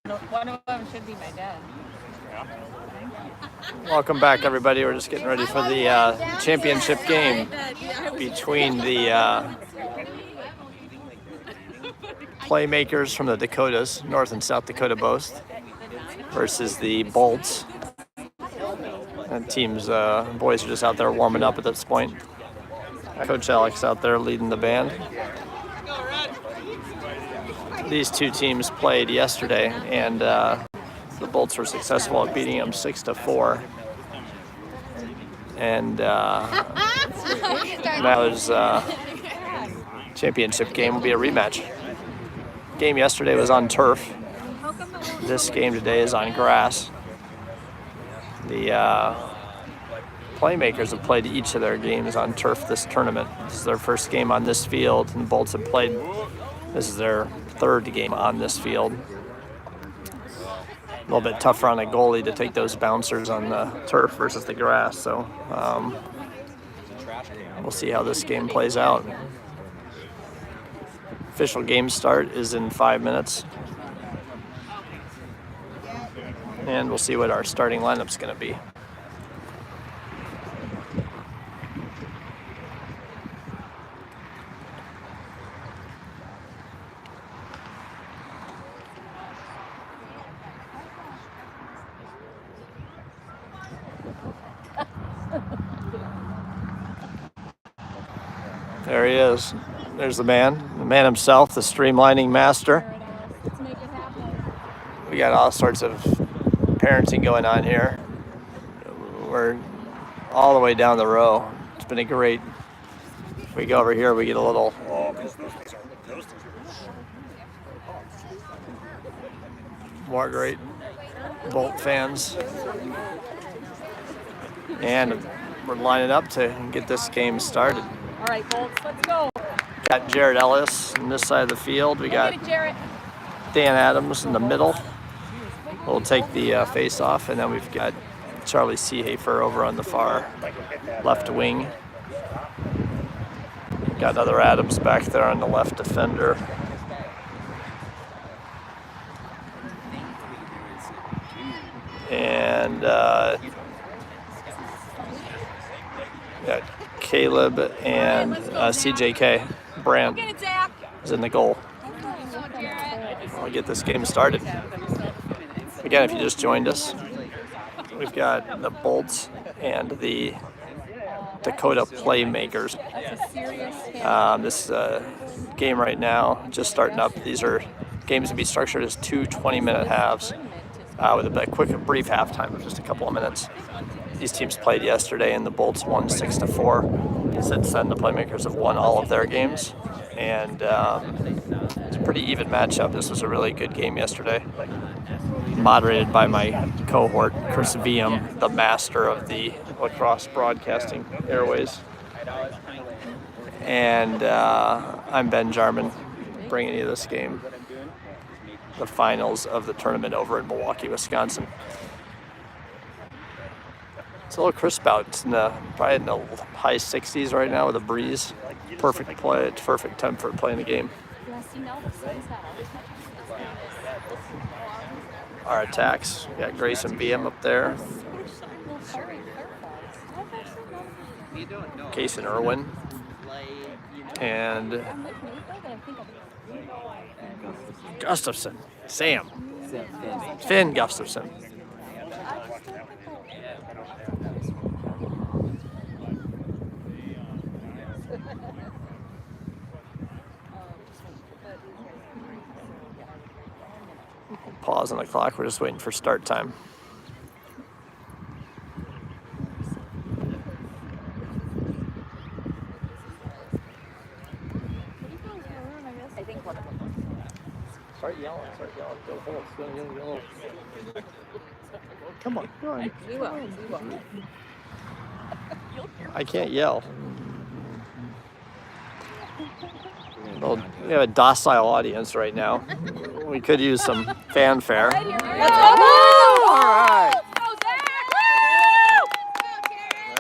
One of them should be my dad. Welcome back, everybody. We're just getting ready for the championship game between the Playmakers from the Dakotas, North and South Dakota both, versus the Bolts. And teams, boys are just out there warming up at this point. Coach Alex out there leading the band. These two teams played yesterday, and the Bolts were successful at beating them 6-4. And that was championship game will be a rematch. Game yesterday was on turf. This game today is on grass. The Playmakers have played each of their games on turf this tournament. This is their first game on this field, and the Bolts have played. This is their third game on this field. A little bit tougher on a goalie to take those bouncers on the turf versus the grass. So we'll see how this game plays out. Official game start is in 5 minutes. And we'll see what our starting lineup's going to be. There he is. There's the man himself, the streamlining master. We got all sorts of parenting going on here. We're all the way down the row. It's been a great. If we go over here, we get a little. More great Bolt fans. And we're lining up to get this game started. All right, Bolts, let's go. Got Jared Ellis on this side of the field. We got Dan Adams in the middle. We'll take the face off, and then we've got Charlie Seehafer over on the far left wing. Got another Adams back there on the left defender. And got Caleb and CJK. Brand is in the goal. We'll get this game started. Again, if you just joined us, we've got the Bolts and the Dakota Playmakers. This game right now, just starting up. These are games to be structured as 2 20-minute halves with a brief halftime of just a couple of minutes. These teams played yesterday, and the Bolts won 6-4. Since then, the Playmakers have won all of their games, and it's a pretty even matchup. This was a really good game yesterday, moderated by my cohort, Chris Viam, the master of the lacrosse broadcasting airways. And I'm Ben Jarman, bringing you this game, the finals of the tournament over in Milwaukee, Wisconsin. It's a little crisp out. It's probably in the high 60s right now with a breeze. Perfect play. It's perfect time for playing the game. Our attacks. We got Grayson BM up there. Kason Irwin. And Gustafson. Sam. Finn Gustafson. Pause on the clock. We're just waiting for start time. Start yelling. Go Bolts. Come on. We will. I can't yell. Well, we have a docile audience right now. We could use some fanfare. Let's go! All right. Go, Zach!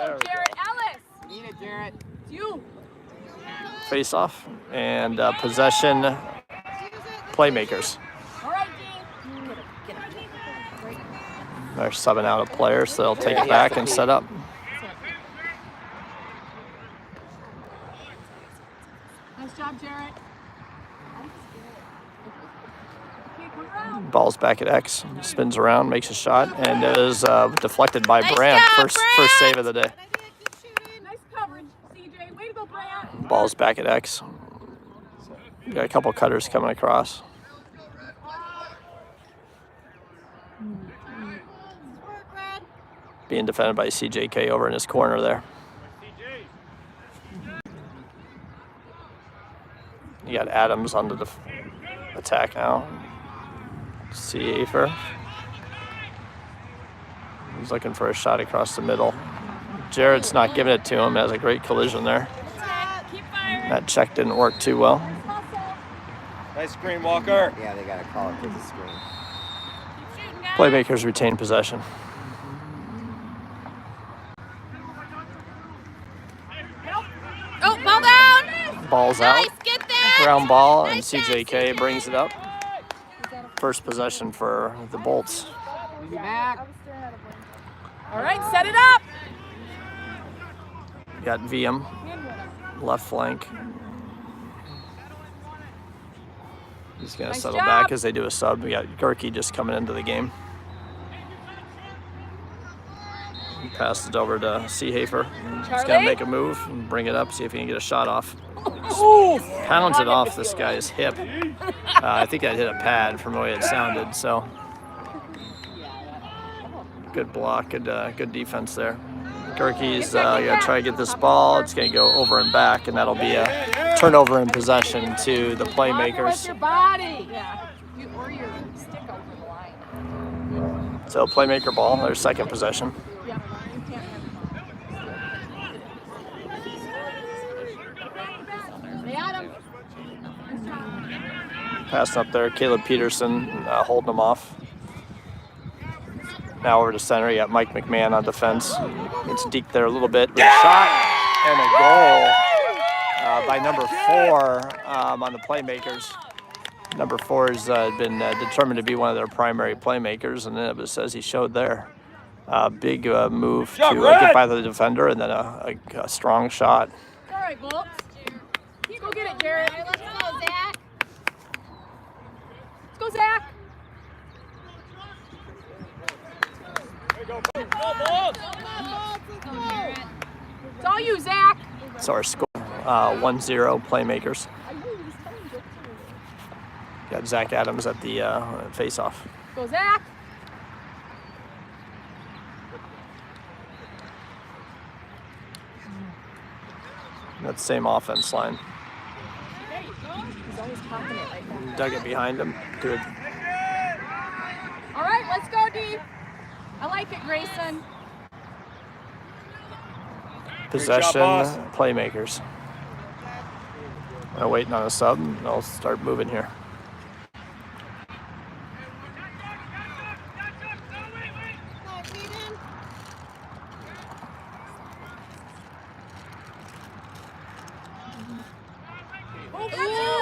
Woo! Jared Ellis! Need it, Jared. It's you. Face off and possession Playmakers. All right, Dean. They're subbing out a player, so they'll take it back and set up. Nice job, Jarrett. Ball's back at X. Spins around, makes a shot, and it is deflected by Brand. First save of the day. Nice coverage, CJ. Way to go, Brand. Ball's back at X. Got a couple cutters coming across. Being defended by CJK over in his corner there. You got Adams on the attack now. Schaefer. He's looking for a shot across the middle. Jared's not giving it to him. Has a great collision there. That check didn't work too well. Nice screen, Walker. Yeah, they got to call it to the screen. Playmakers retain possession. Oh, ball down. Ball's out. Nice, get that. Ground ball, and Nice job, CJK CJ. brings it up. First possession for the Bolts. Back. All right, set it up. Got VM, left flank. He's going to Nice settle job. back as they do a sub. We got Gerke just coming into the game. He passes it over to Seehafer. He's going to Charlie? make a move and bring it up, see if he can get a shot off. Pounds it off this guy's hip. I think that hit a pad from the way it sounded, so. Good block, good defense there. Gerke's going to try to get this ball. It's going to go over and back, and that'll be a turnover in possession to the Playmakers. With your body. Yeah. Or your stick over the line. So Playmaker ball, their second possession. Yeah. You can't have They had him. Passing up there, Caleb Peterson holding them off. Now over to center, you got Mike McMahon on defense. Gets deked there a little bit. With a shot and a goal by number 4 on the Playmakers. Number 4 has been determined to be one of their primary playmakers, and then it says he showed there. Big move to get by the defender, and then a strong shot. All right, Bolts. Go get it, Jared. Let's go, Zach. Let's go, Zach. It's all you, Zach. So our score, 1-0 Playmakers. Got Zach Adams at the face-off. Go, Zach. That same offense line. He's always popping it right now. Dug it behind him. Good. All right, let's go, D. I like it, Grayson. Possession, boss. Playmakers. Waiting on a sub. I'll start moving here.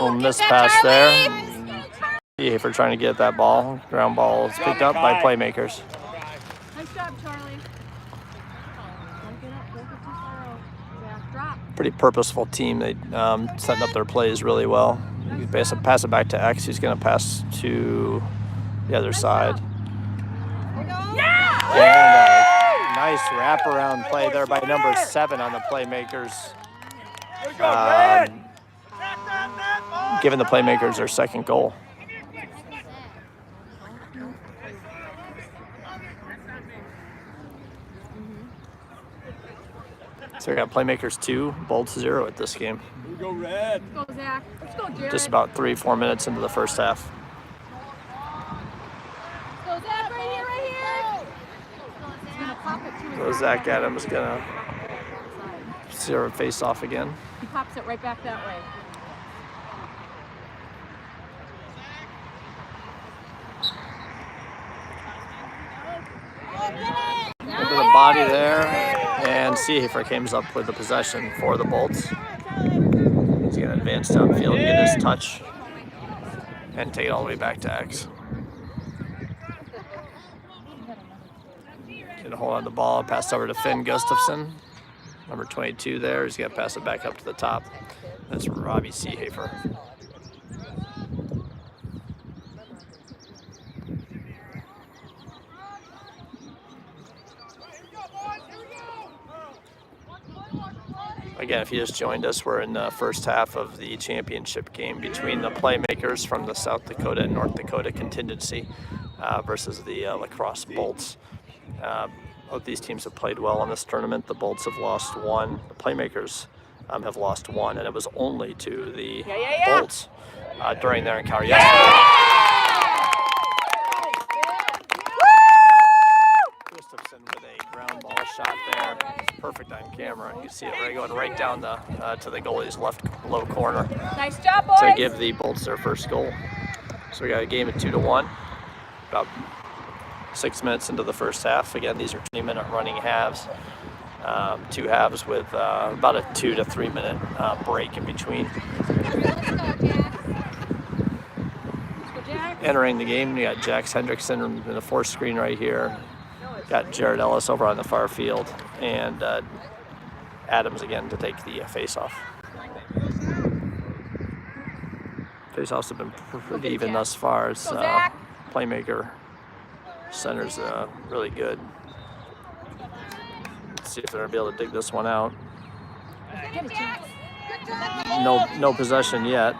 Little miss pass there. Seehafer trying to get that ball. Ground ball is picked up by Playmakers. Nice job, Charlie. Don't get up. Don't get too far out. Zach, drop. Pretty purposeful team. They setting up their plays really well. You pass it back to X. He's going to pass to the other side. Yeah! And a nice wraparound play there by number 7 on the Playmakers. Giving the Playmakers their second goal. So we got Playmakers 2, Bolts 0 at this game. Go red. Let's go, Zach. Let's go, Jared. Just about 3-4 minutes into the first half. Let's go, Zach. Right here, right here. He's gonna pop it to his So Zach Adams gonna zero face off again. He pops it right back that way. Into the body there, and Seehafer comes up with the possession for the Bolts. He's gonna advance downfield and get his touch and take it all the way back to X. hold on the ball, pass over to Finn Gustafson, number 22 there. He's got to pass it back up to the top. That's Robbie Seehafer. Again, if you just joined us, we're in the first half of the championship game between the Playmakers from the South Dakota and North Dakota contingency versus the Lacrosse Bolts. Both these teams have played well in this tournament. The Bolts have lost one. The Playmakers have lost one, and it was only to the Bolts during their encounter yesterday. Gustafson with a ground ball shot there. Perfect on camera. You see it going right down the to the goalie's left low corner. Nice job, boys. To give the Bolts their first goal. So we got a game at 2-1. About 6 minutes into the first half. Again, these are 3-minute running halves. 2 halves with about a 2 to 3 minute break in between. Entering the game, we got Jax Hendrickson in the fourth screen right here. Got Jared Ellis over on the far field, and Adams again to take the face-off. Face-offs have been pretty even thus far. As Playmaker center's really good. Let's see if they're gonna be able to dig this one out. No possession yet.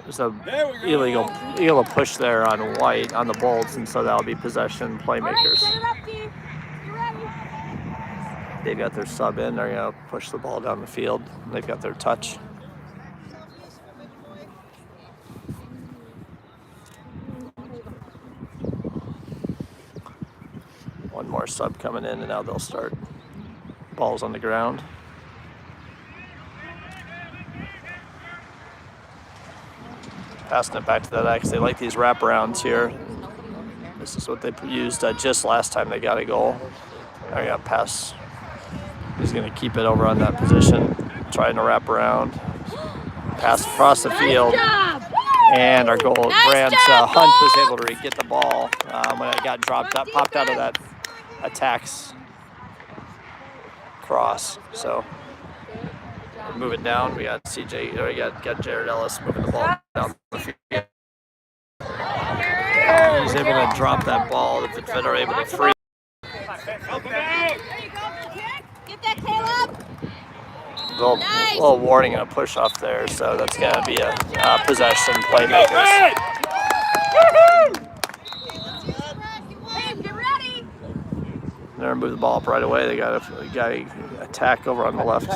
There's a illegal push there on White on the Bolts, and so that'll be possession Playmakers. They've got their sub in. They're gonna push the ball down the field. They've got their touch. One more sub coming in, and now they'll start. Ball's on the ground. Passing it back to that X. They like these wraparounds here. This is what they used just last time they got a goal. I got pass. He's going to keep it over on that position, trying to wrap around. Pass across the field. And our goal, Brant Hunt was able to get the ball when it got dropped up, popped out of that attacks cross. So move it down. We got got Jared Ellis moving the ball down the field. He's able to drop that ball. The defender able to free. Get that, Caleb. Little warning and a push off there, so that's going to be a possession Playmakers. Get ready. They're going to move the ball up right away. They got a attack over on the left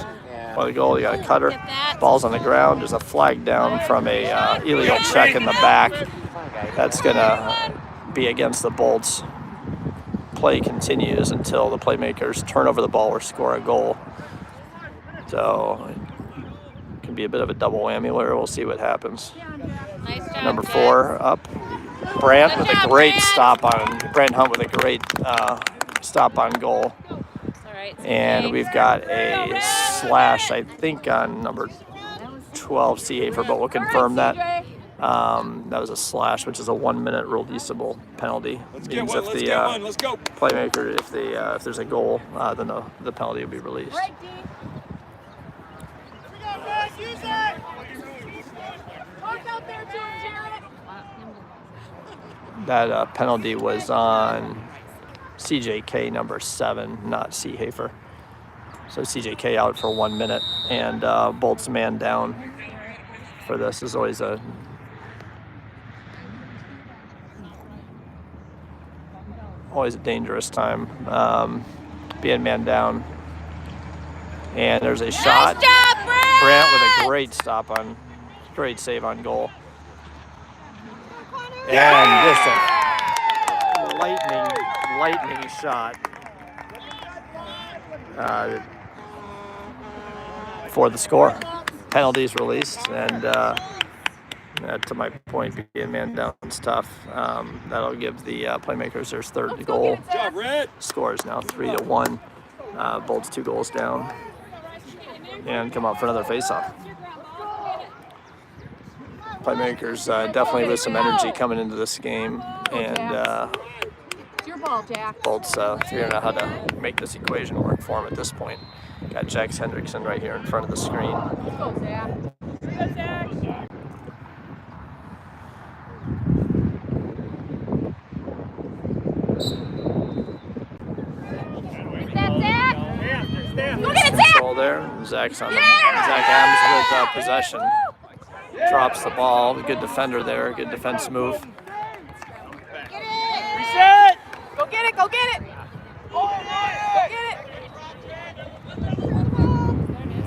by the goal. You got a cutter. Ball's on the ground. There's a flag down from a illegal check in the back. That's going to be against the Bolts. Play continues until the Playmakers turn over the ball or score a goal. So it can be a bit of a double whammy there. We'll see what happens. Nice job, Number 4 up. Brant with a great stop on Brant Hunt with a great stop on goal. And we've got a slash, I think, on number 12 Seehafer, but we'll confirm that. That was a slash, which is a 1-minute releasable penalty. Means if the Playmaker, if there's a goal, then the penalty will be released. That penalty was on CJK number 7, not Seehafer. So CJK out for 1 minute, and Bolts man down for this is always a dangerous time, being man down. And there's a shot. Nice job, Brant with a great save on goal. And just a lightning shot for the score. Penalties released, and to my point, being man down is tough. That'll give the Playmakers their third goal. Score is now 3-1. Bolts 2 goals down, and come out for another face-off. Playmakers definitely with some energy coming into this game, and ball, Jack. Bolts figuring out how to make this equation work for him at this point. Got Jax Hendrickson right here in front of the screen. Let's go, Zach. Good, Zach. Go get it, Zach! Control there. Zach's on Zach Adams with possession. Drops the ball. Good defender there. Good defense move. Reset! Go get it, go get it! Go get it!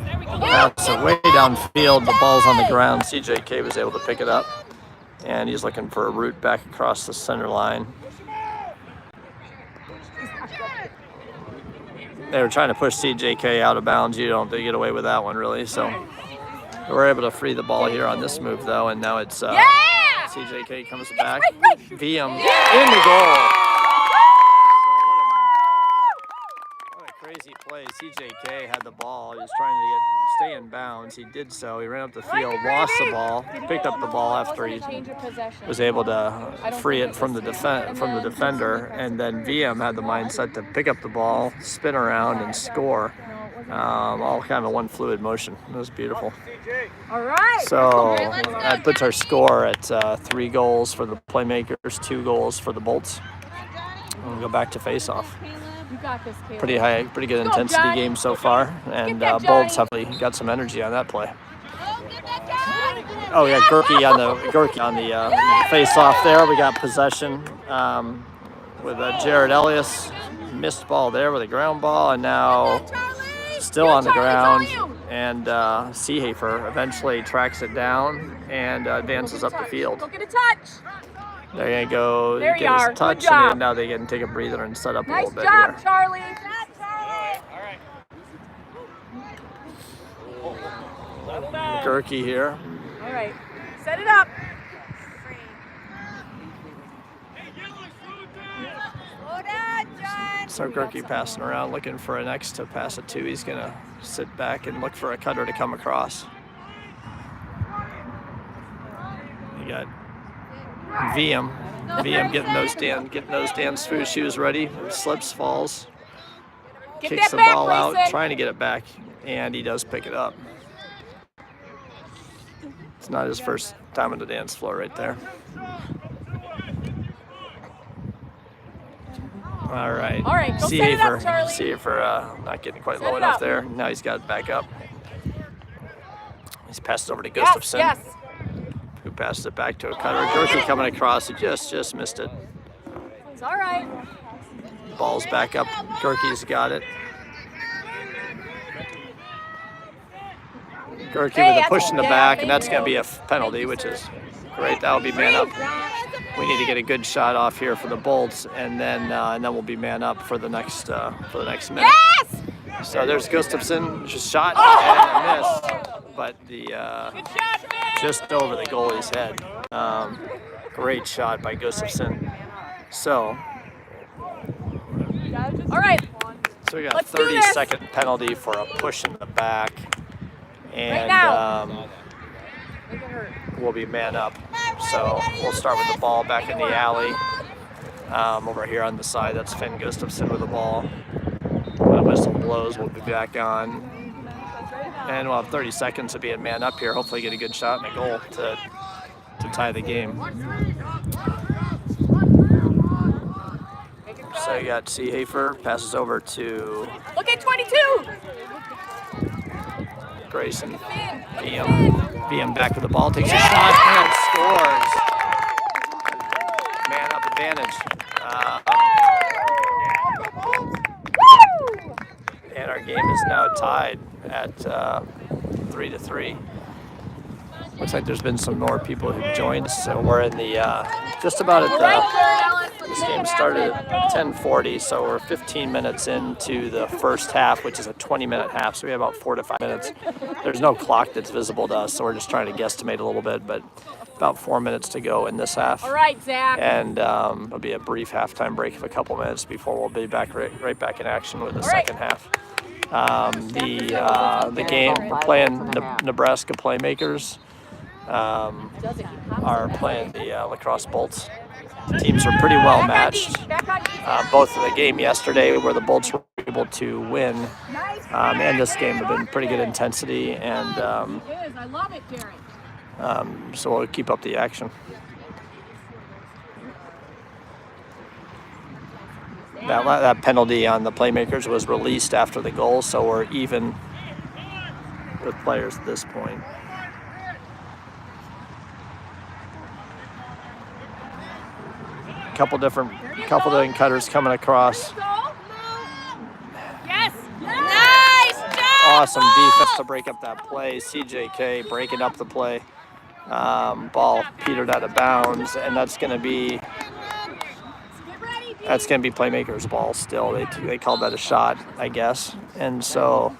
There we go. That's way downfield. The ball's on the ground. CJK was able to pick it up. And he's looking for a route back across the center line. They were trying to push CJK out of bounds. You don't get away with that one, really. So we're able to free the ball here on this move, though. And now it's CJK comes back. VM in the goal. What a crazy play. CJK had the ball. He was trying to stay in bounds. He did so. He ran up the field, lost the ball, picked up the ball after he was able to free it from the defender, and then VM had the mindset to pick up the ball, spin around, and score. All kind of one fluid motion. It was beautiful. All right. So that puts our score at 3 goals for the Playmakers, 2 goals for the Bolts. We'll go back to face-off. You got this, Caleb. Pretty good intensity game so far, and Bolts have got some energy on that play. Oh yeah, Gerke on the face-off there. We got possession with Jared Elias. Missed ball there with a ground ball, and now still on the ground. And Seehafer eventually tracks it down and advances up the field. Go get a touch. They're going to go there get his touch, and then now they can take a breather and set up a little bit here. Nice job, Charlie. Gerke here. All right, set it up. So Gerke passing around, looking for an X to pass it to. He's going to sit back and look for a cutter to come across. You got VM getting those Dan Spoo shoes ready. Slips, falls, kicks the ball out, trying to get it back, and he does pick it up. It's not his first time on the dance floor right there. All right. Go set it up, Charlie. Seehafer not getting quite low enough there. Now he's got it back up. He's passed it over to Gustafson. Yes. Who passes it back to a cutter. Gerke coming across. He just missed it. It's all right. Ball's back up. Gerke's got it. Gerke with a push in the back, and that's going to be a penalty, which is great. That'll be man up. We need to get a good shot off here for the Bolts, and then we'll be man up for the next minute. Yes! So there's Gustafson, just shot and missed, but just over the goalie's head. Great shot by Gustafson. So, all right. So we got a 30-second penalty for a push in the back, and we'll be man up. So we'll start with the ball back in the alley. Over here on the side, that's Finn Gustafson with the ball. When the whistle blows, we'll be back on. And we'll have 30 seconds to be a man up here. Hopefully get a good shot and a goal to tie the game. So you got Seehafer, passes over to... Look at 22! Grayson. VM back with the ball, takes a shot and scores. Man up advantage. And our game is now tied at 3-3. Looks like there's been some more people who've joined, so we're in the just about at the. This game started at 10:40, so we're 15 minutes into the first half, which is a 20-minute half. So we have about 4 to 5 minutes. There's no clock that's visible to us, so we're just trying to guesstimate a little bit, but about 4 minutes to go in this half. All right, Zach. And there'll be a brief halftime break of a couple minutes before we'll be back right back in action with the second half. The game, we're playing Nebraska Playmakers. Are playing the lacrosse Bolts. teams are pretty well matched. Both of the game yesterday where the Bolts were able to win and this game have been pretty good intensity, and so we'll keep up the action. That penalty on the Playmakers was released after the goal, so we're even with players at this point. Couple different cutters coming across. Yes. Nice job. Awesome defense to break up that play. CJK breaking up the play. Ball petered out of bounds, and that's going to be Playmakers' ball still. They called that a shot, I guess, and so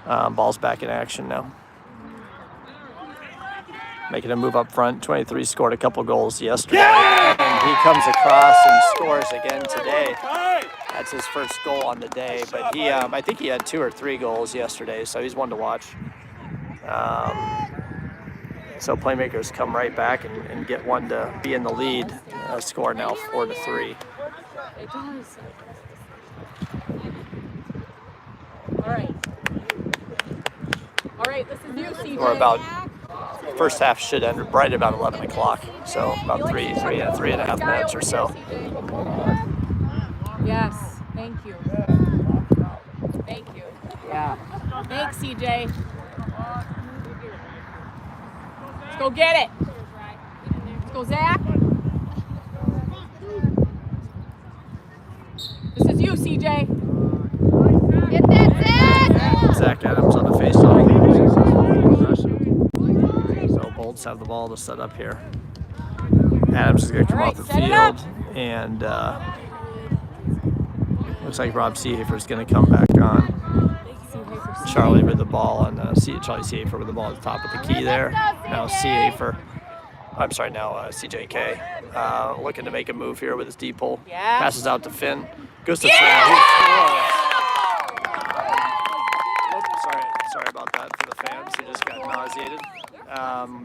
ball's back in action now. Making a move up front. 23 scored a couple goals yesterday, and he comes across and scores again today. That's his first goal on the day, but he I think he had 2 or 3 goals yesterday, so he's one to watch. So Playmakers come right back and get one to be in the lead. Score now 4-3. It does. All right, this is you, CJ. We're about, first half should end right about 11 o'clock, so about three and a half minutes or so. Yes, thank you. Thank you. Yeah. Thanks, CJ. Let's go get it. Let's go, Zach. This is you, CJ. Get that, Zach! Zach Adams on the faceoff. So Bolts have the ball to set up here. Adams is going to come off the field, and looks like Rob Seehafer is going to come back on. Charlie with the ball, and Charlie Seehafer with the ball at the top of the key there. Now CJK looking to make a move here with his deep pull. Yeah. Passes out to Finn. Gustafson, who scores. Sorry about that for the fans who just got nauseated.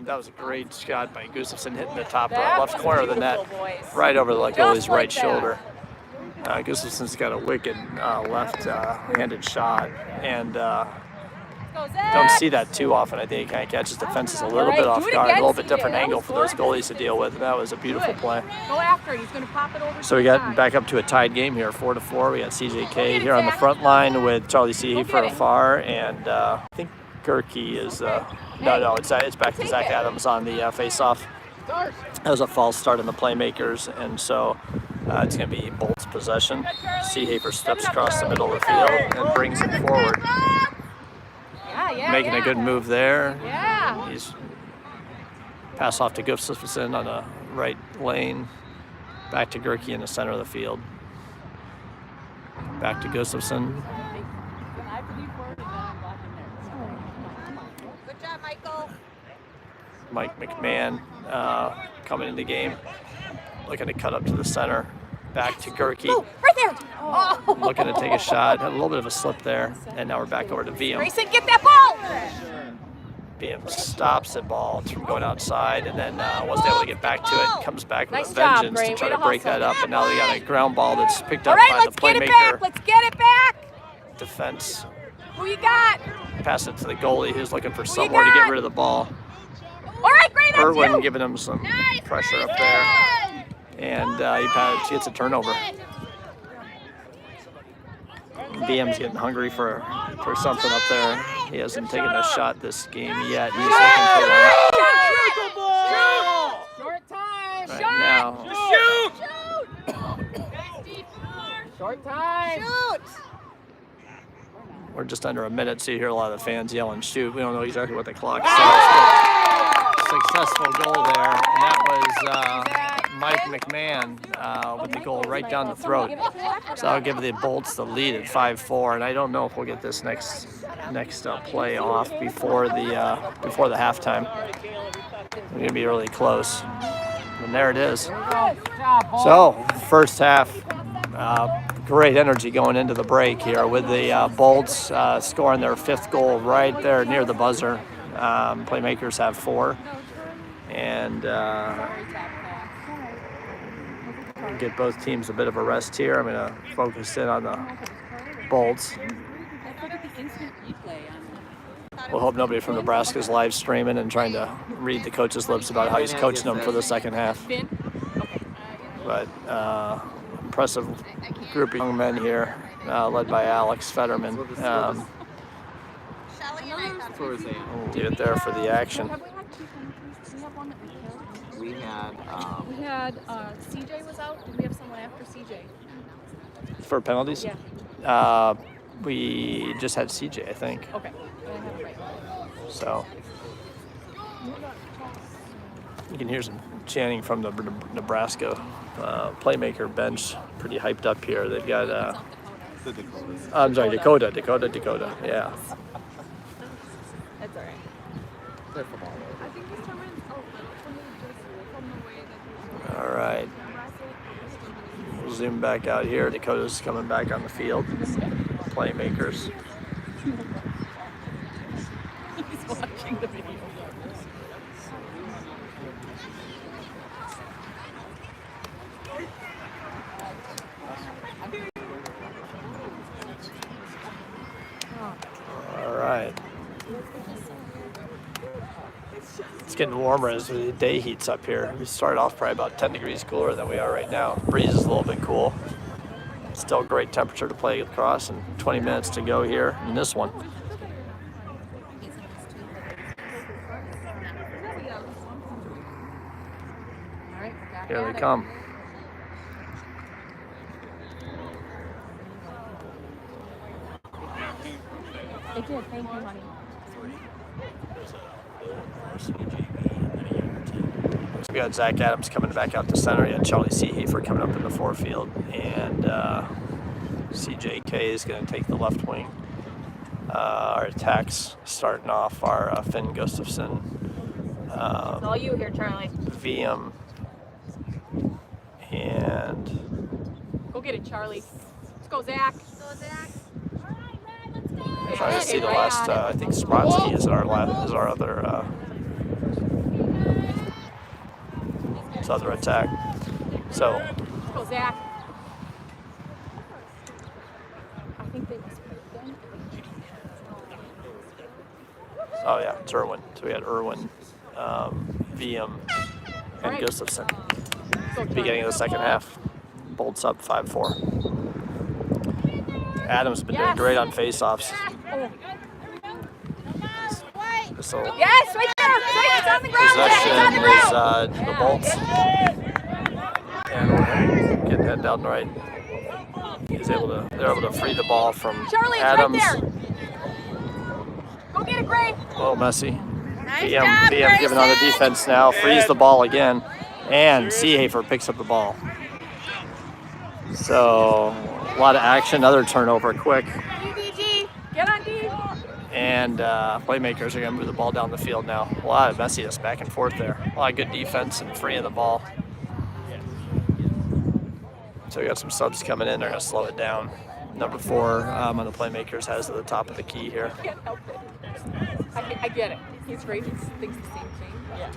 That was a great shot by Gustafson, hitting the top left corner of the net, right over the goalie's right shoulder. Gustafson's got a wicked left-handed shot, and don't see that too often. I think he kind of catches defenses a little bit off guard, a little bit different angle for those goalies to deal with. That was a beautiful play. Go after it. He's going to pop it over. So we got back up to a tied game here, 4-4. We got CJK here on the front line with Charlie Seehafer afar, and I think Gerke is it's back to Zach Adams on the face-off. That was a false start in the Playmakers, and so it's going to be Bolts possession. Seehafer steps across the middle of the field and brings it forward. Making a good move there. Yeah. He's pass off to Gustafson on the right lane. Back to Gerke in the center of the field. Back to Gustafson. Good job, Michael. Mike McMahon coming in the game. Looking to cut up to the center. Back to Gerke. Oh, right there. Oh. Looking to take a shot. Had a little bit of a slip there. And now we're back over to VM. Grayson, get that ball. VM stops the ball from going outside, and then wasn't able to get back to it. Comes back with Nice a job, vengeance Gray. to try Way to to break hustle. that up. And now they got a ground ball that's picked All up right, by let's the get it back. Playmaker. Let's get it back. Defense. Who you got? Pass it to the goalie who's looking for you somewhere to got? get rid of the ball. All right, Gray, that's Irwin you. giving him some pressure up there. And he gets a turnover. BM's getting hungry for something up there. He hasn't taken a shot this game yet. He's looking for one Short time. right now. Short time. Shoot. We're just under a minute, so you hear a lot of the fans yelling, shoot. We don't know exactly what the clock says, but successful goal there. And that was Mike McMahon with the goal right down the throat. So that'll give the Bolts the lead at 5-4. And I don't know if we'll get this next play off before the halftime. We're gonna be really close. And there it is. So first half. Great energy going into the break here with the Bolts scoring their 5th goal right there near the buzzer. Playmakers have 4. And Get both teams a bit of a rest here. I'm going to focus in on the Bolts. We'll hope nobody from Nebraska is live streaming and trying to read the coach's lips about how he's coaching them for the second half. But impressive group of young men here, led by Alex Fetterman. Get it there for the action. We had CJ was out. Did we have someone after CJ? For penalties? Yeah. We just had CJ, I think. Okay. I have it right. So you can hear some chanting from the Nebraska Playmaker bench. Pretty hyped up here. They've got I'm sorry, Dakota. Yeah. That's all right. I think he's coming. From the way that. All right. We'll zoom back out here. Dakota's coming back on the field. Playmakers. He's watching the video. All right. It's getting warmer as the day heats up here. We start off probably about 10 degrees cooler than we are right now. Breeze is a little bit cool. Still great temperature to play across, and 20 minutes to go here in this one. Here they come. It did. Thank you, honey. We got Zach Adams coming back out to center. You got Charlie Seehafer coming up in the forefield, and CJK is going to take the left wing. Our attacks starting off are Finn Gustafson, It's all you here, Charlie. VM, and Go get it, Charlie. Let's go, Zach. trying to see the last. I think Sprotsky is our other. His other attack. So. Let's go, Zach. I think they must put them. Oh yeah, it's Irwin. So we had Irwin, VM, and Gustafson. Beginning of the second half. Bolts up 5-4. Adams has been doing great on face-offs. So Yes, right there. It's on the ground. possession is the Bolts. And we're getting head down right. They're able to free the ball from Charlie, it's Adams. right there. Go get it, Gray. A little messy. VM giving on the defense now. Frees the ball again. And Seehafer picks up the ball. So a lot of action. Another turnover quick. DDG, get on D. And Playmakers are going to move the ball down the field now. A lot of messiness back and forth there. A lot of good defense and freeing the ball. So we got some subs coming in. They're going to slow it down. Number 4 on the Playmakers has at the top of the key here. I can't help it. I get it. He's great. He thinks the same thing. Yeah.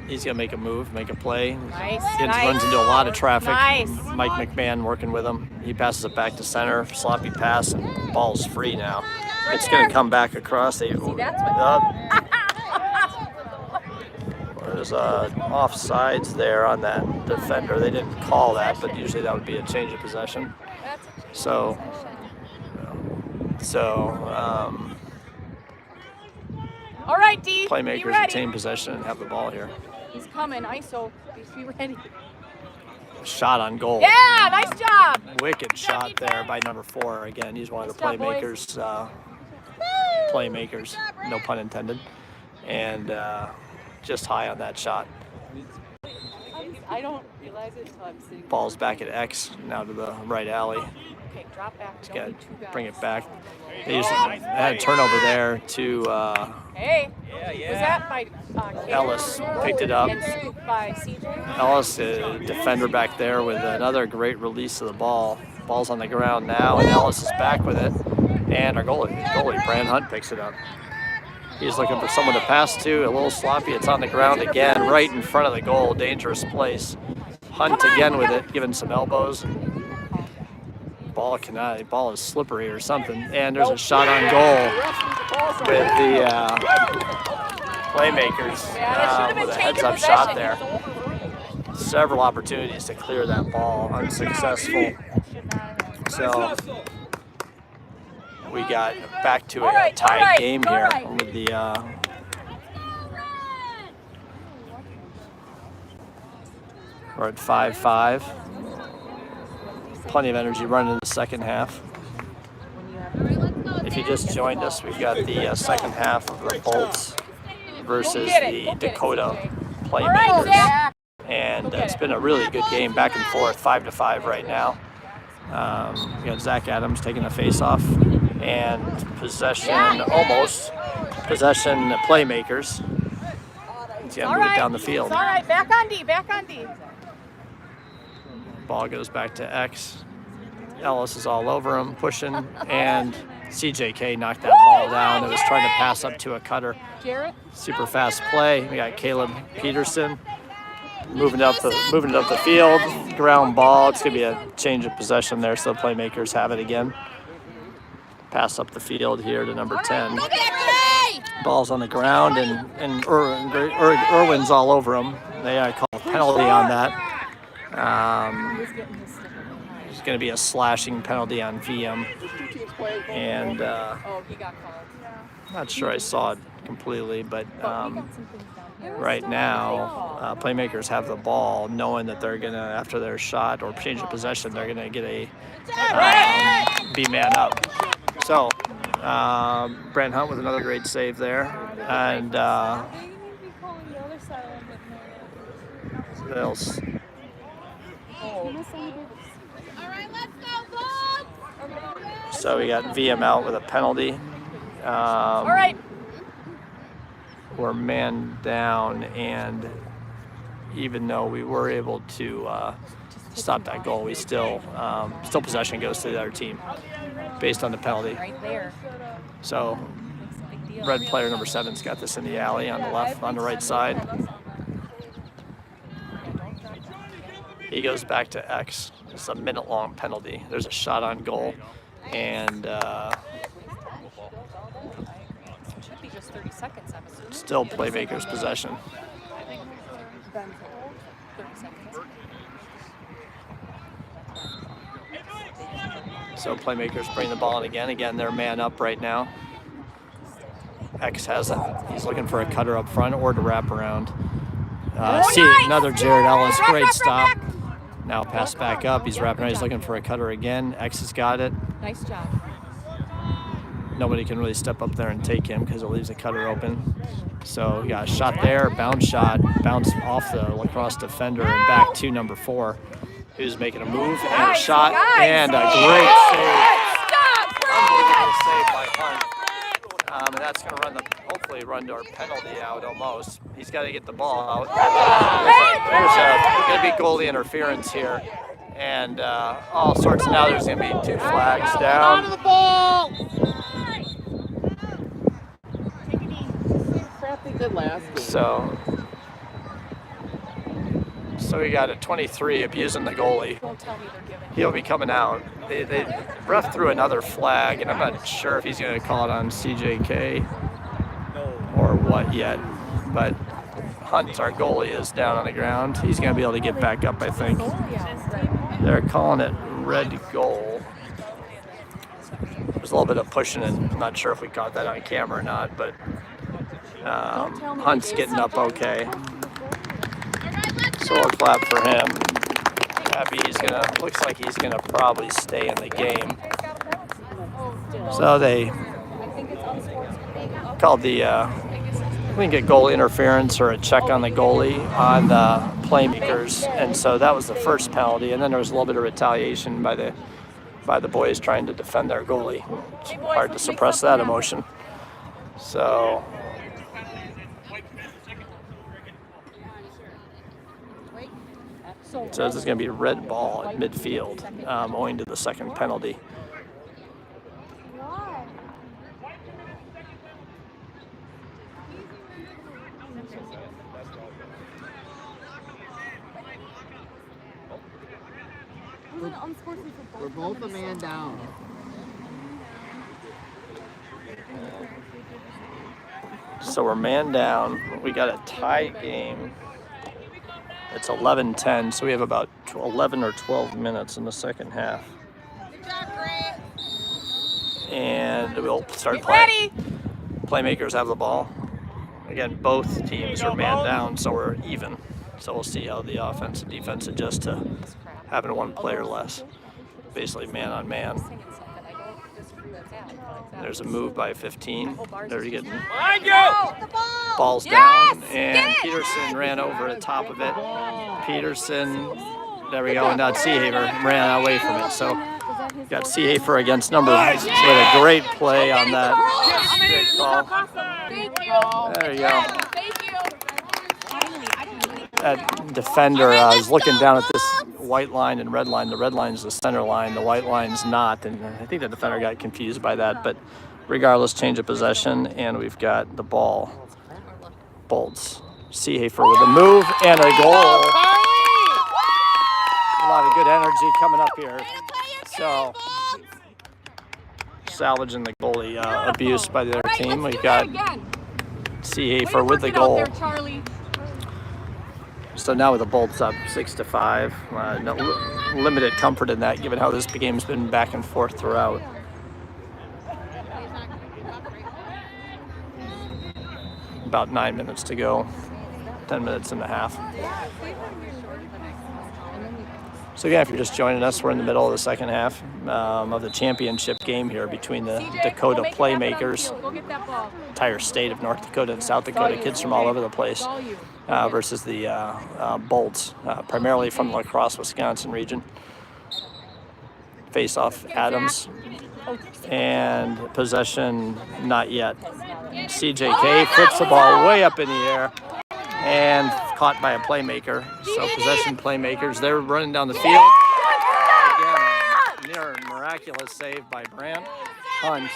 He's going to make a move, make a play. Nice. Runs into a lot of traffic. Nice. Mike McMahon working with him. He passes it back to center. Sloppy pass, and the ball's free now. It's going to come back across. See, that's what. There's offsides there on that defender. They didn't call that, but usually that would be a change of possession. So All right, D. Playmakers be ready. retain possession and have the ball here. He's coming. ISO. Be ready. Shot on goal. Yeah, nice job. Wicked shot there by number 4. Again, he's one of the Playmakers. Playmakers, no pun intended. And just high on that shot. I don't realize it until I'm sitting. Ball's back at X, now to the right alley. Okay, drop back. Just gotta bring it back. They had a turnover there to Hey, was that by Ellis, picked it up. And scooped by CJ? Ellis, a defender back there with another great release of the ball. Ball's on the ground now, and Ellis is back with it. And our goalie Brand Hunt, picks it up. He's looking for someone to pass to, a little sloppy. It's on the ground again, right in front of the goal. Dangerous place. Hunt again with it, giving some elbows. Ball is slippery or something. And there's a shot on goal with the Playmakers with a heads-up shot there. Several opportunities to clear that ball, unsuccessful. So we got back to a tied game here with the we're at 5-5. Plenty of energy running in the second half. If you just joined us, we've got the second half of the Bolts versus the Dakota Playmakers. And it's been a really good game, back and forth, 5-5 right now. We got Zach Adams taking a face-off, and possession, almost, possession Playmakers. He's got to move it down the field. All right, back on D, back on D. Ball goes back to X. Ellis is all over him, pushing, and CJK knocked that ball down. It was trying to pass up to a cutter. Super fast play. We got Caleb Peterson moving it up the field. Ground ball. It's gonna be a change of possession there, so the Playmakers have it again. Pass up the field here to number 10. Ball's on the ground, and Irwin's all over him. They call a penalty on that. There's going to be a slashing penalty on VM, and not sure I saw it completely, but right now Playmakers have the ball, knowing that they're going to, after their shot or change of possession, they're going to get a be man up. So Brent Hunt with another great save there, and else. So we got VM out with a penalty. All right. We're man down, and even though we were able to stop that goal, we still possession goes to the other team based on the penalty. Right there. So red player number 7's got this in the alley on the left, on the right side. He goes back to X. It's a minute-long penalty. There's a shot on goal, and still Playmakers possession. So Playmakers bring the ball in again. Again, they're man up right now. X has it. He's looking for a cutter up front or to wrap around. Another Jared Ellis, great stop. Now pass back up. He's wrapping around. He's looking for a cutter again. X has got it. Nice job. Nobody can really step up there and take him because it leaves a cutter open. So he got a shot there, bounce shot, bounce off the lacrosse defender and back to number 4, who's making a move and a shot and a great save. Unbelievable save by Hunt. And that's going to hopefully run to our penalty out almost. He's got to get the ball out. There's going to be goalie interference here. And all sorts. Now there's going to be 2 flags down. Onto the ball! So we got a 23 abusing the goalie. He'll be coming out. They ref threw another flag, and I'm not sure if he's going to call it on CJK or what yet. But Hunt, our goalie, is down on the ground. He's going to be able to get back up, I think. They're calling it red goal. There's a little bit of pushing, and I'm not sure if we caught that on camera or not, but Hunt's getting up okay. So we'll clap for him. Looks like he's gonna probably stay in the game. So they called we can get goal interference or a check on the goalie on the Playmakers, and so that was the first penalty. And then there was a little bit of retaliation by the boys trying to defend their goalie. It's hard to suppress that emotion. So. So this is going to be a red ball at midfield, owing to the second penalty. We're both a man down. So we're man down. We got a tie game. It's 11-10, so we have about 11 or 12 minutes in the second half. And we'll start playing. Playmakers have the ball. Again, both teams are man down, so we're even. So we'll see how the offense and defense adjust to having one player less. Basically man on man. There's a move by 15. They're getting balls down, and Peterson ran over the top of it. Peterson, there we go, and now Seahaver ran away from it. So got Seahaver against number with a great play on that. Great call. There you go. That defender is looking down at this white line and red line. The red line is the center line. The white line's not. And I think the defender got confused by that. But regardless, change of possession. And we've got the ball. Bolts. Seahaver with a move and a goal. A lot of good energy coming up here. So salvaging the goalie abuse by their team. We've got Seahaver with the goal. So now with the Bolts up 6-5, no, limited comfort in that given how this game's been back and forth throughout. About 9 minutes to go, 10 minutes and a half. So again, if you're just joining us, we're in the middle of the second half of the championship game here between the Dakota Playmakers, entire state of North Dakota and South Dakota, kids from all over the place, versus the Bolts, primarily from the La Crosse, Wisconsin region. Face off Adams, and possession not yet. CJK flips the ball way up in the air and caught by a playmaker. So possession Playmakers, they're running down the field. Again, near miraculous save by Brant Hunt,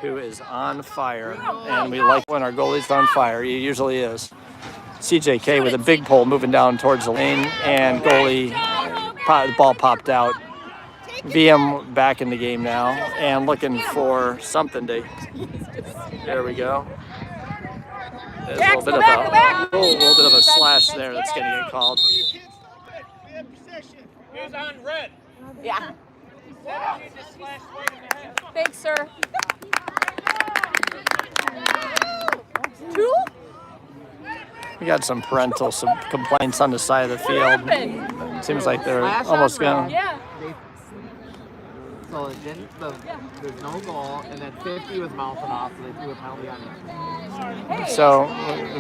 who is on fire. And we like when our goalie's on fire. He usually is. CJK with a big pull moving down towards the lane, and goalie, the ball popped out. VM back in the game now and looking for something to. There we go. There's a little bit of a slash there that's going to get called. He's on red. Yeah. Thanks, sir. Two? We got some complaints on the side of the field. It seems like they're almost going. Yeah. So it didn't, there's no goal, and then 50 was mouthing off, so they threw a penalty on it. So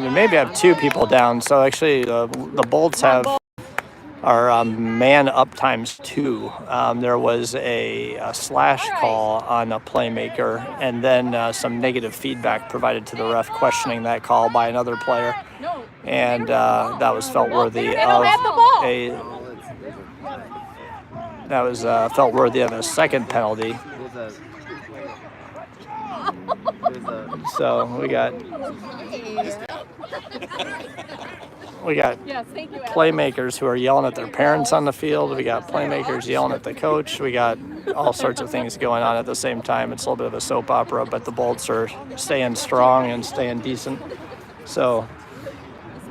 we maybe have two people down. So actually, the Bolts are man up ×2. There was a slash call on a Playmaker, and then some negative feedback provided to the ref questioning that call by another player, and that was felt worthy of felt worthy of a second penalty. So we got Playmakers who are yelling at their parents on the field. We got Playmakers yelling at the coach. We got all sorts of things going on at the same time. It's a little bit of a soap opera, but the Bolts are staying strong and staying decent. So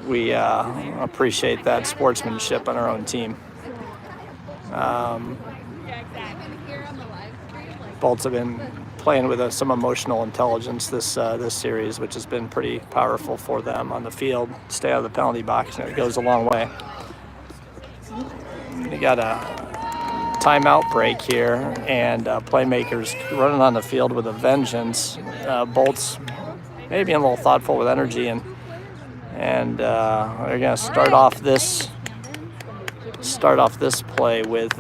we appreciate that sportsmanship on our own team. Bolts have been playing with some emotional intelligence this series, which has been pretty powerful for them on the field. Stay out of the penalty box, and it goes a long way. We got a timeout break here, and Playmakers running on the field with a vengeance. Bolts maybe being a little thoughtful with energy, and they're going to start off this play with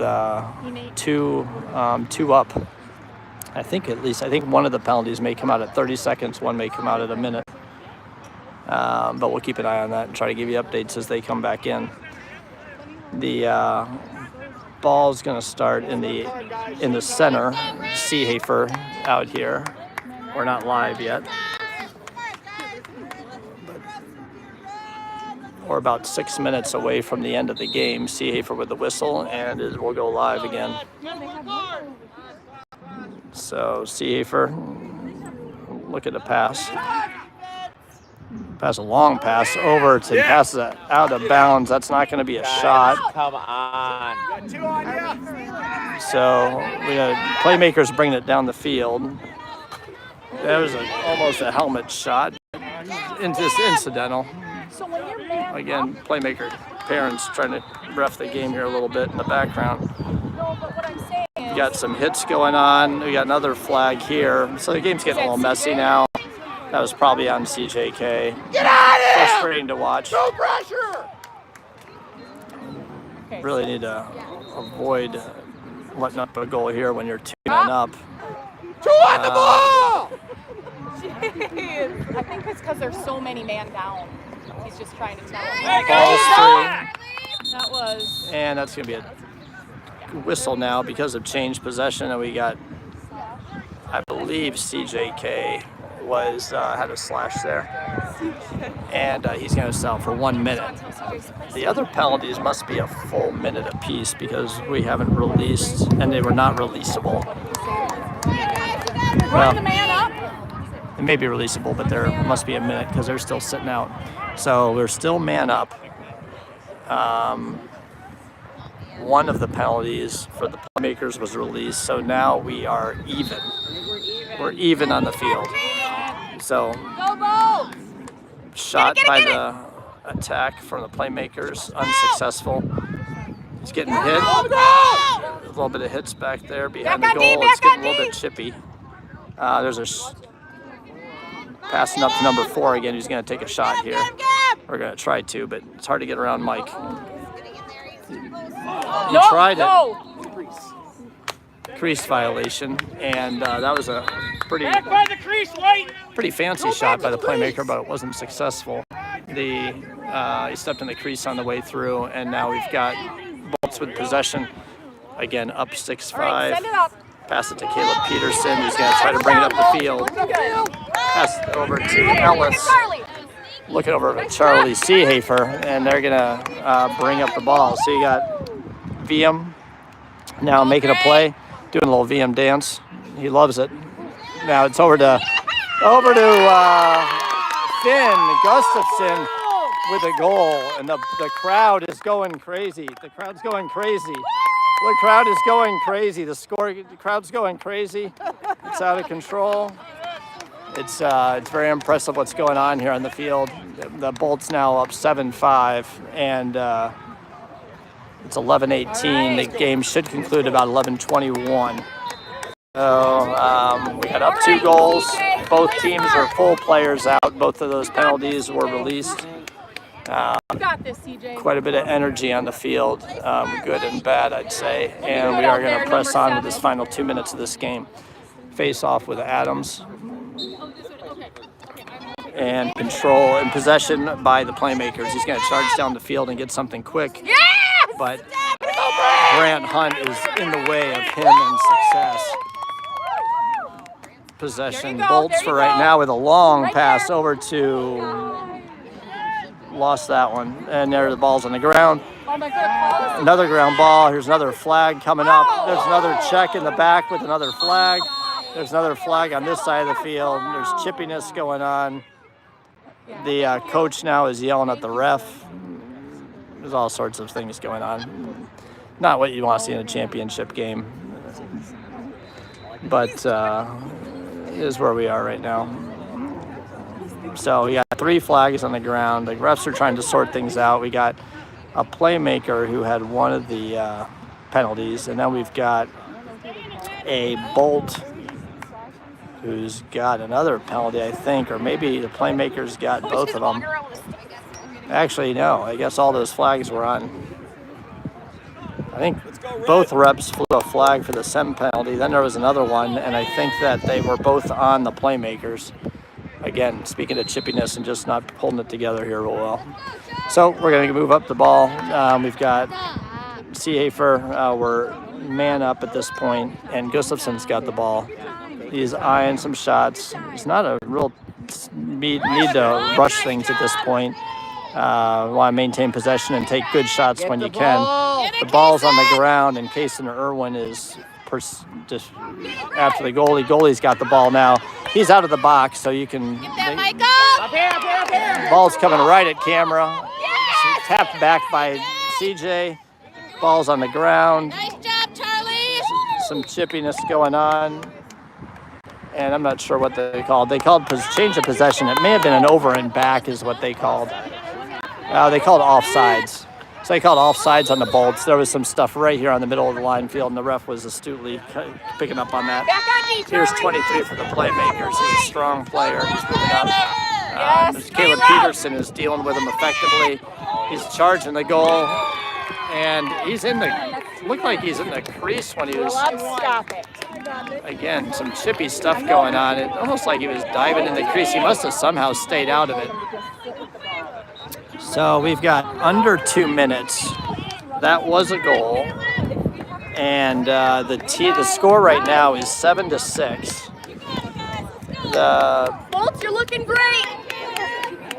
two up. I think one of the penalties may come out at 30 seconds, one may come out at a minute. But we'll keep an eye on that and try to give you updates as they come back in. The ball's going to start in the center. Seahaver out here. We're not live yet. We're about 6 minutes away from the end of the game. Seehafer with the whistle, and it will go live again. So Seehafer, look at the pass. Pass a long pass over to pass it out of bounds. That's not going to be a shot. Come on. So we got Playmakers bringing it down the field. That was almost a helmet shot. Just incidental. Again, Playmaker parents trying to ref the game here a little bit in the background. We got some hits going on. We got another flag here. So the game's getting a little messy now. That was probably on CJK. Get out of here! Frustrating to watch. No pressure! Really need to avoid letting up a goal here when you're 2 men up. 2 on the ball! Jeez. I think it's because there's so many man down. He's just trying to tell him. Ball's free. That was. And that's going to be a whistle now because of changed possession. And we got, I believe, CJK had a slash there. And he's going to stop for 1 minute. The other penalties must be a full minute apiece because we haven't released, and they were not releasable. Well, it may be releasable, but there must be a minute because they're still sitting out. So we're still man up. One of the penalties for the Playmakers was released, so now we are even. We're even on the field. So, shot by the attack from the Playmakers, unsuccessful. He's getting hit. A little bit of hits back there behind the goal. It's getting a little bit chippy. There's a passing up to number 4 again. He's going to take a shot here. We're going to try to, but it's hard to get around Mike. He tried it. Crease violation, and that was a pretty fancy shot by the Playmaker, but it wasn't successful. He stepped in the crease on the way through, and now we've got Bolts with possession. Again, up 6-5. Pass it to Caleb Peterson, who's going to try to bring it up the field. Pass it over to Ellis. Looking over at Charlie Seehafer, and they're going to bring up the ball. So you got VM now making a play, doing a little VM dance. He loves it. Now it's over to Finn Gustafson with a goal, and the crowd is going crazy. The crowd's going crazy. The crowd is going crazy. The crowd's going crazy. It's out of control. It's very impressive what's going on here on the field. The Bolts now up 7-5, and it's 11-18. The game should conclude about 11-21. So we got up 2 goals. Both teams are full players out. Both of those penalties were released. Quite a bit of energy on the field, good and bad, I'd say. And we are going to press on with this final 2 minutes of this game. Face off with Adams. And control and possession by the Playmakers. He's going to charge down the field and get something quick. But Grant Hunt is in the way of him and success. Possession. Bolts for right now with a long pass over to... Lost that one. And there the ball's on the ground. Another ground ball. Here's another flag coming up. There's another check in the back with another flag. There's another flag on this side of the field. There's chippiness going on. The coach now is yelling at the ref. There's all sorts of things going on. Not what you want to see in a championship game. But it is where we are right now. So we got 3 flags on the ground. The refs are trying to sort things out. We got a Playmaker who had one of the penalties, and then we've got a Bolt who's got another penalty, I think, or maybe the Playmakers got both of them. Actually, no. I guess all those flags were on. I think both reps flew a flag for the Sem penalty. Then there was another one, and I think that they were both on the Playmakers. Again, speaking of chippiness and just not holding it together here real well. So we're going to move up the ball. We've got Seehafer. We're man up at this point, and Gustafson's got the ball. He's eyeing some shots. It's not a real need to rush things at this point. Want to maintain possession and take good shots when you can. The ball's on the ground, and Kason Irwin is just after the goalie. Goalie's got the ball now. He's out of the box, so you can. Ball's coming right at camera. Yes! Tapped back by CJ. Ball's on the ground. Nice job, Charlie. Some chippiness going on. And I'm not sure what they called. They called change of possession. It may have been an over and back is what they called. They called offsides. So they called offsides on the Bolts. There was some stuff right here on the middle of the line field, and the ref was astutely picking up on that. Here's 23 for the Playmakers. He's a strong player. He's moving up. There's Caleb Peterson who's dealing with him effectively. He's charging the goal, and he's in the. Looked like he's in the crease when he was. Stop it. Again, some chippy stuff going on. It almost like he was diving in the crease. He must have somehow stayed out of it. So we've got under 2 minutes. That was a goal, and the score right now is 7-6. Bolts, you're looking great.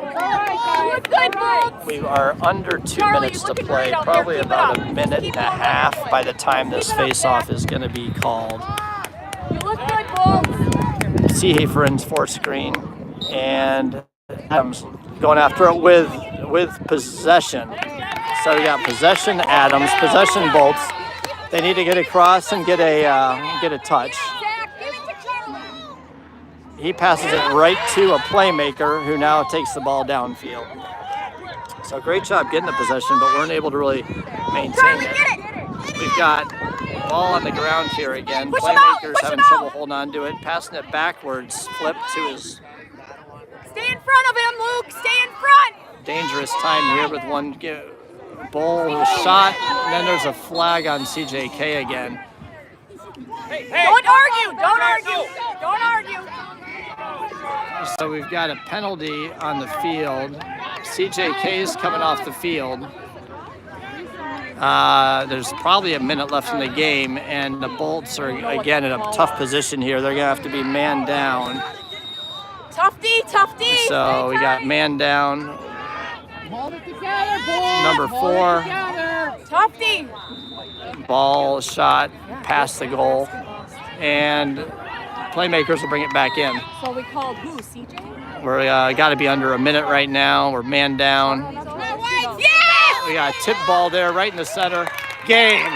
You look good, Bolts. We are under 2 minutes to play. Probably about a minute and a half by the time this face-off is going to be called. You look good, Bolts. Seehaferin's fourth screen, and Adams going after it with possession. So we got possession Adams, possession Bolts. They need to get across and get a touch. He passes it right to a playmaker who now takes the ball downfield. So great job getting the possession, but weren't able to really maintain it. We've got ball on the ground here again. Playmakers having trouble holding on to it, passing it backwards, flip to his. Stay in front of him, Luke. Stay in front. Dangerous time here with one ball shot, and then there's a flag on CJK again. Don't argue. Don't argue. Don't argue. So we've got a penalty on the field. CJK is coming off the field. There's probably a minute left in the game, and the Bolts are again in a tough position here. They're gonna have to be man down. Tough D. So we got man down. Number 4. Tough D. Ball shot past the goal, and Playmakers will bring it back in. So we called who? CJ? We're got to be under a minute right now. We're man down. Yes! We got a tip ball there right in the center. Game.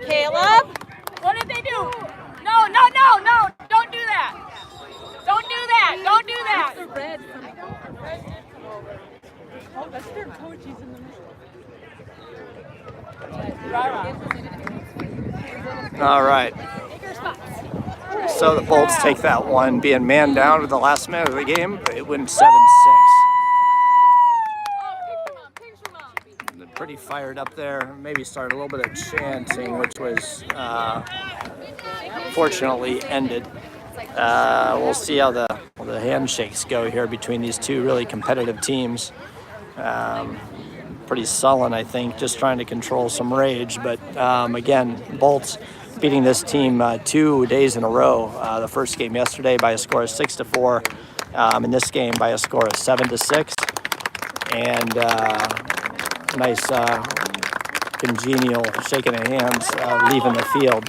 Caleb? What did they do? No. Don't do that. Don't do that. Don't do that. It's the red. Oh, that's their coach. He's in the middle. All right. So the Bolts take that one, being man down with the last minute of the game. It went 7-6. They're pretty fired up there. Maybe started a little bit of chanting, which was fortunately ended. We'll see how the handshakes go here between these two really competitive teams. Pretty sullen, I think, just trying to control some rage. But again, Bolts beating this team 2 days in a row. The first game yesterday by a score of 6-4. In this game by a score of 7-6. And nice congenial shaking of hands leaving the field.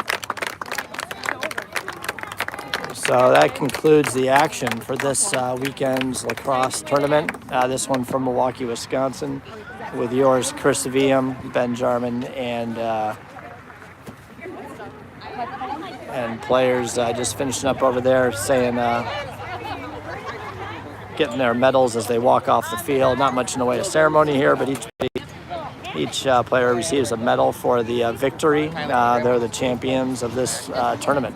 So that concludes the action for this weekend's lacrosse tournament. This one from Milwaukee, Wisconsin, with yours, Chris Viam, Ben Jarman, and players just finishing up over there, saying, getting their medals as they walk off the field. Not much in the way of ceremony here, but each player receives a medal for the victory. They're the champions of this tournament.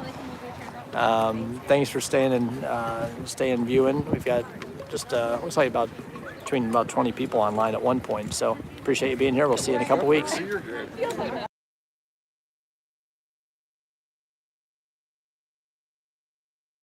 Thanks for staying viewing. We've got just looks like between about 20 people online at one point. So appreciate you being here. We'll see you in a couple weeks.